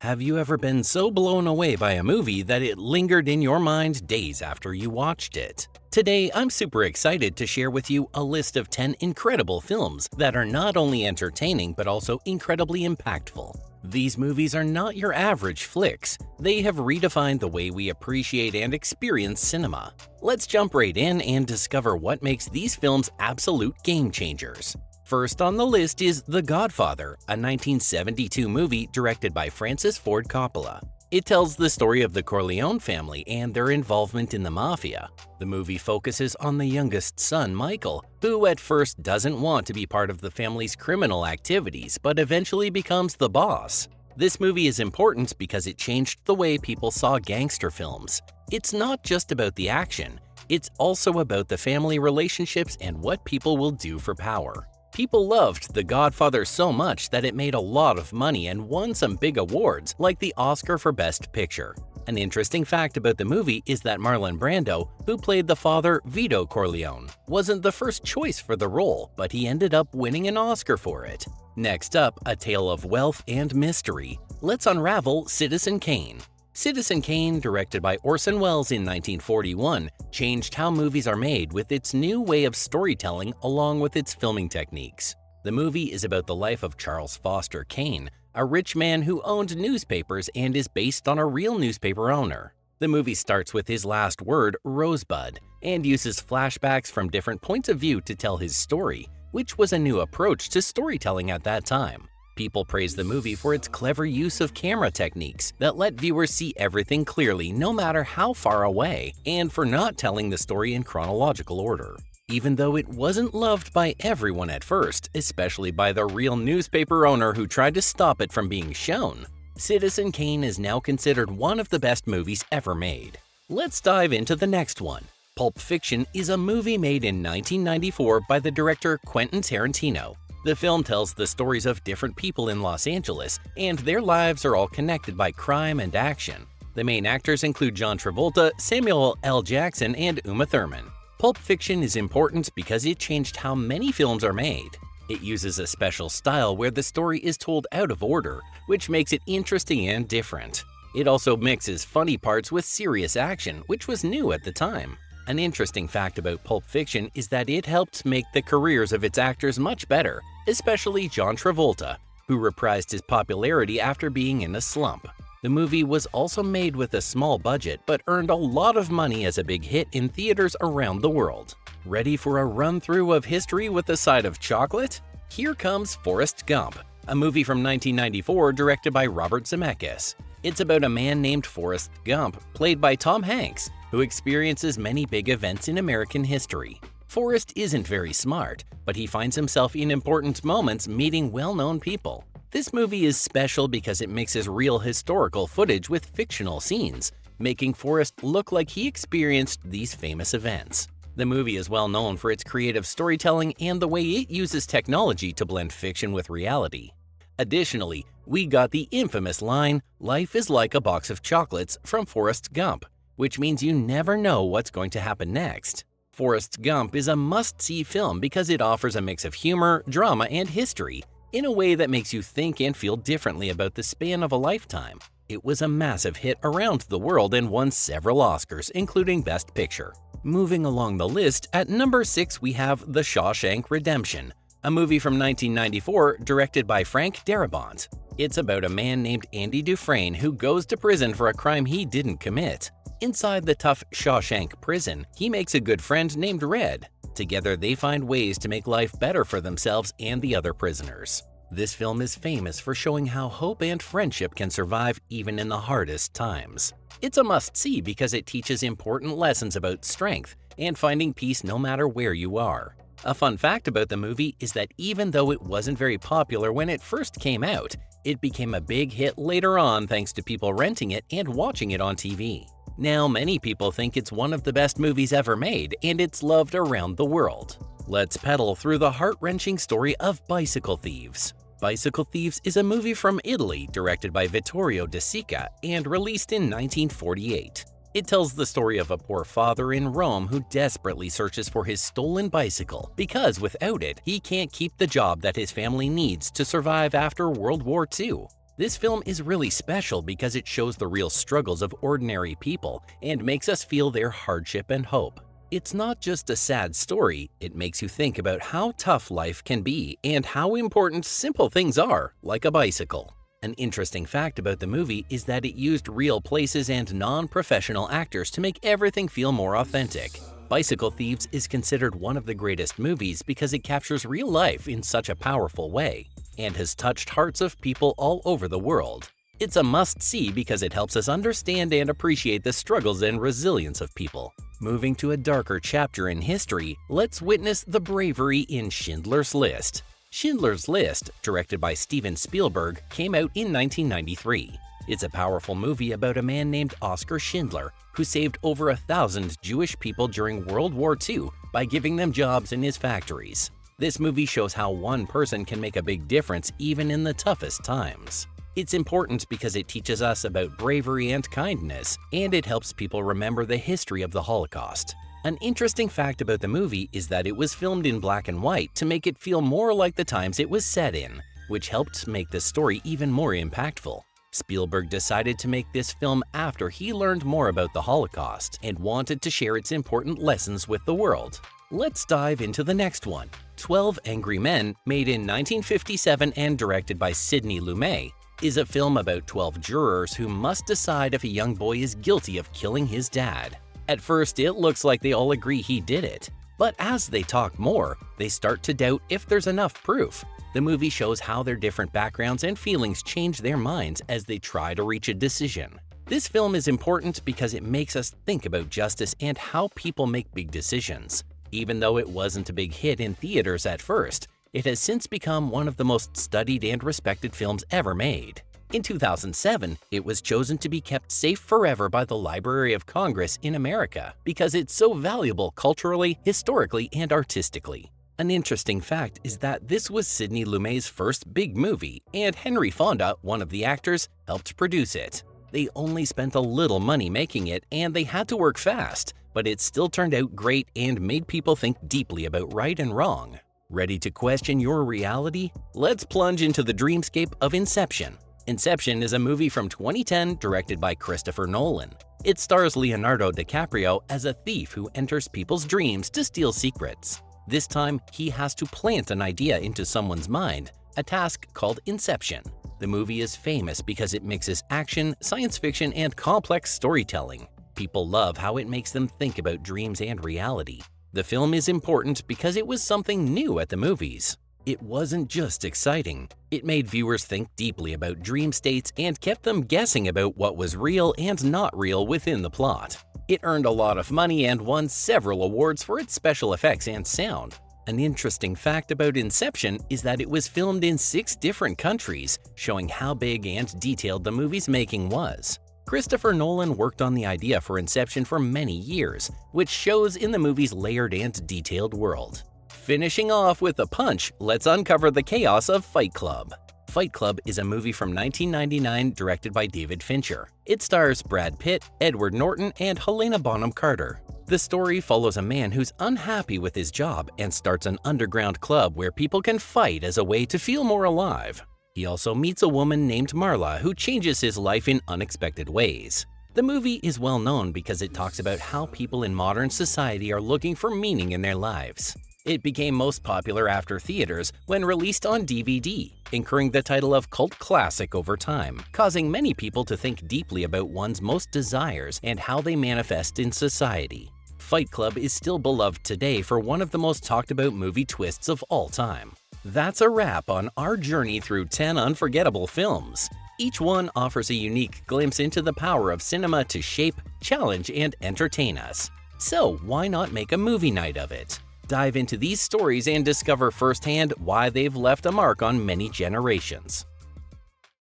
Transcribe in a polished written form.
Have you ever been so blown away by a movie that it lingered in your mind days after you watched it? Today, I'm super excited to share with you a list of 10 incredible films that are not only entertaining but also incredibly impactful. These movies are not your average flicks. They have redefined the way we appreciate and experience cinema. Let's jump right in and discover what makes these films absolute game changers. First on the list is The Godfather, a 1972 movie directed by Francis Ford Coppola. It tells the story of the Corleone family and their involvement in the mafia. The movie focuses on the youngest son, Michael, who at first doesn't want to be part of the family's criminal activities but eventually becomes the boss. This movie is important because it changed the way people saw gangster films. It's not just about the action, it's also about the family relationships and what people will do for power. People loved The Godfather so much that it made a lot of money and won some big awards, like the Oscar for Best Picture. An interesting fact about the movie is that Marlon Brando, who played the father Vito Corleone, wasn't the first choice for the role, but he ended up winning an Oscar for it. Next up, a tale of wealth and mystery. Let's unravel Citizen Kane. Citizen Kane, directed by Orson Welles in 1941, changed how movies are made with its new way of storytelling along with its filming techniques. The movie is about the life of Charles Foster Kane, a rich man who owned newspapers and is based on a real newspaper owner. The movie starts with his last word, Rosebud, and uses flashbacks from different points of view to tell his story, which was a new approach to storytelling at that time. People praise the movie for its clever use of camera techniques that let viewers see everything clearly no matter how far away, and for not telling the story in chronological order. Even though it wasn't loved by everyone at first, especially by the real newspaper owner who tried to stop it from being shown, Citizen Kane is now considered one of the best movies ever made. Let's dive into the next one. Pulp Fiction is a movie made in 1994 by the director Quentin Tarantino. The film tells the stories of different people in Los Angeles, and their lives are all connected by crime and action. The main actors include John Travolta, Samuel L. Jackson, and Uma Thurman. Pulp Fiction is important because it changed how many films are made. It uses a special style where the story is told out of order, which makes it interesting and different. It also mixes funny parts with serious action, which was new at the time. An interesting fact about Pulp Fiction is that it helped make the careers of its actors much better, especially John Travolta, who reprised his popularity after being in a slump. The movie was also made with a small budget but earned a lot of money as a big hit in theaters around the world. Ready for a run-through of history with a side of chocolate? Here comes Forrest Gump, a movie from 1994 directed by Robert Zemeckis. It's about a man named Forrest Gump, played by Tom Hanks, who experiences many big events in American history. Forrest isn't very smart, but he finds himself in important moments meeting well-known people. This movie is special because it mixes real historical footage with fictional scenes, making Forrest look like he experienced these famous events. The movie is well known for its creative storytelling and the way it uses technology to blend fiction with reality. Additionally, we got the infamous line, "Life is like a box of chocolates" from Forrest Gump, which means you never know what's going to happen next. Forrest Gump is a must-see film because it offers a mix of humor, drama, and history in a way that makes you think and feel differently about the span of a lifetime. It was a massive hit around the world and won several Oscars, including Best Picture. Moving along the list, at number 6 we have The Shashank Redemption, a movie from 1994 directed by Frank Darabont. It's about a man named Andy Dufresne who goes to prison for a crime he didn't commit. Inside the tough Shawshank prison, he makes a good friend named Red. Together, they find ways to make life better for themselves and the other prisoners. This film is famous for showing how hope and friendship can survive even in the hardest times. It's a must-see because it teaches important lessons about strength and finding peace no matter where you are. A fun fact about the movie is that even though it wasn't very popular when it first came out, it became a big hit later on thanks to people renting it and watching it on TV. Now, many people think it's one of the best movies ever made, and it's loved around the world. Let's pedal through the heart-wrenching story of Bicycle Thieves. Bicycle Thieves is a movie from Italy directed by Vittorio De Sica and released in 1948. It tells the story of a poor father in Rome who desperately searches for his stolen bicycle because without it, he can't keep the job that his family needs to survive after World War II. This film is really special because it shows the real struggles of ordinary people and makes us feel their hardship and hope. It's not just a sad story, it makes you think about how tough life can be and how important simple things are, like a bicycle. An interesting fact about the movie is that it used real places and non-professional actors to make everything feel more authentic. Bicycle Thieves is considered one of the greatest movies because it captures real life in such a powerful way and has touched hearts of people all over the world. It's a must-see because it helps us understand and appreciate the struggles and resilience of people. Moving to a darker chapter in history, let's witness the bravery in Schindler's List. Schindler's List, directed by Steven Spielberg, came out in 1993. It's a powerful movie about a man named Oskar Schindler who saved over 1,000 Jewish people during World War II by giving them jobs in his factories. This movie shows how one person can make a big difference even in the toughest times. It's important because it teaches us about bravery and kindness, and it helps people remember the history of the Holocaust. An interesting fact about the movie is that it was filmed in black and white to make it feel more like the times it was set in, which helped make the story even more impactful. Spielberg decided to make this film after he learned more about the Holocaust and wanted to share its important lessons with the world. Let's dive into the next one. 12 Angry Men, made in 1957 and directed by Sidney Lumet, is a film about 12 jurors who must decide if a young boy is guilty of killing his dad. At first, it looks like they all agree he did it, but as they talk more, they start to doubt if there's enough proof. The movie shows how their different backgrounds and feelings change their minds as they try to reach a decision. This film is important because it makes us think about justice and how people make big decisions. Even though it wasn't a big hit in theaters at first, it has since become one of the most studied and respected films ever made. In 2007, it was chosen to be kept safe forever by the Library of Congress in America because it's so valuable culturally, historically, and artistically. An interesting fact is that this was Sidney Lumet's first big movie, and Henry Fonda, one of the actors, helped produce it. They only spent a little money making it, and they had to work fast, but it still turned out great and made people think deeply about right and wrong. Ready to question your reality? Let's plunge into the dreamscape of Inception. Inception is a movie from 2010 directed by Christopher Nolan. It stars Leonardo DiCaprio as a thief who enters people's dreams to steal secrets. This time, he has to plant an idea into someone's mind, a task called Inception. The movie is famous because it mixes action, science fiction, and complex storytelling. People love how it makes them think about dreams and reality. The film is important because it was something new at the movies. It wasn't just exciting. It made viewers think deeply about dream states and kept them guessing about what was real and not real within the plot. It earned a lot of money and won several awards for its special effects and sound. An interesting fact about Inception is that it was filmed in 6 different countries, showing how big and detailed the movie's making was. Christopher Nolan worked on the idea for Inception for many years, which shows in the movie's layered and detailed world. Finishing off with a punch, let's uncover the chaos of Fight Club. Fight Club is a movie from 1999 directed by David Fincher. It stars Brad Pitt, Edward Norton, and Helena Bonham Carter. The story follows a man who's unhappy with his job and starts an underground club where people can fight as a way to feel more alive. He also meets a woman named Marla who changes his life in unexpected ways. The movie is well known because it talks about how people in modern society are looking for meaning in their lives. It became most popular after theaters when released on DVD, incurring the title of cult classic over time, causing many people to think deeply about one's most desires and how they manifest in society. Fight Club is still beloved today for one of the most talked about movie twists of all time. That's a wrap on our journey through 10 unforgettable films. Each one offers a unique glimpse into the power of cinema to shape, challenge, and entertain us. So why not make a movie night of it? Dive into these stories and discover firsthand why they've left a mark on many generations.